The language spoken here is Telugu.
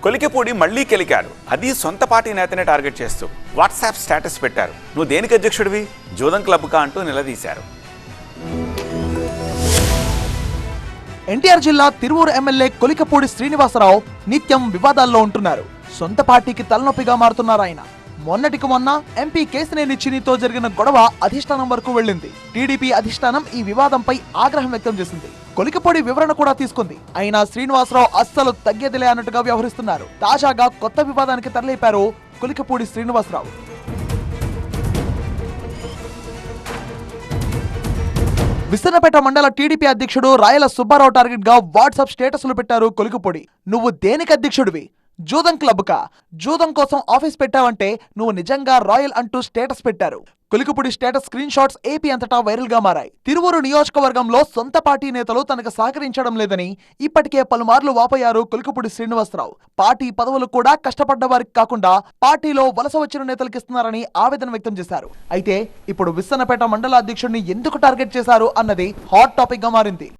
కొలికిపూడి మళ్లీ కెలికారు. అది సొంత పార్టీ నేతనే టార్గెట్ చేస్తూ వాట్సాప్ స్టేటస్ పెట్టారు. నువ్వు దేనికి అధ్యక్షుడివి, జూదం క్లబ్కా అంటూ నిలదీశారు. ఎన్టీఆర్ జిల్లా తిరువూరు ఎమ్మెల్యే కొలికిపూడి శ్రీనివాసరావు నిత్యం వివాదాల్లో ఉంటున్నారు. సొంత పార్టీకి తలనొప్పిగా మారుతున్నారు ఆయన. మొన్నటికి మొన్న ఎంపీ కేశినేని చిన్నితో జరిగిన గొడవ అధిష్టానం వరకు వెళ్ళింది. టీడీపీ అధిష్టానం ఈ వివాదంపై ఆగ్రహం వ్యక్తం చేసింది. కొలికిపూడి వివరణ కూడా తీసుకుంది. అయినా శ్రీనివాసరావు అస్సలు తగ్గేదిలే అన్నట్టుగా వ్యవహరిస్తున్నారు. తాజాగా కొత్త వివాదానికి తరలిపారు కొలికిపూడి శ్రీనివాసరావు. విస్తన్నపేట మండల టీడీపీ అధ్యక్షుడు రాయల సుబ్బారావు టార్గెట్ గా వాట్సాప్ స్టేటస్లు పెట్టారు కొలికిపూడి. నువ్వు దేనికి అధ్యక్షుడివి, జూదం క్లబ్కా, జూదం కోసం ఆఫీస్ పెట్టావంటే నువ్వు నిజంగా రాయల్ అంటూ స్టేటస్ పెట్టారు. Kolikapudi status screen shots AP అంతటా వైరల్ గా మారాయి. తిరువూరు నియోజకవర్గంలో సొంత పార్టీ నేతలు తనకు సహకరించడం లేదని ఇప్పటికే పలుమార్లు వాపోయారు కొలికిపూడి శ్రీనివాసరావు. పార్టీ పదవులు కూడా కష్టపడ్డ వారికి కాకుండా పార్టీలో వలస వచ్చిన నేతలకు ఇస్తున్నారని ఆవేదన వ్యక్తం చేశారు. అయితే ఇప్పుడు విస్తన్నపేట మండల అధ్యక్షుడిని ఎందుకు టార్గెట్ చేశారు అన్నది హాట్ టాపిక్ గా మారింది.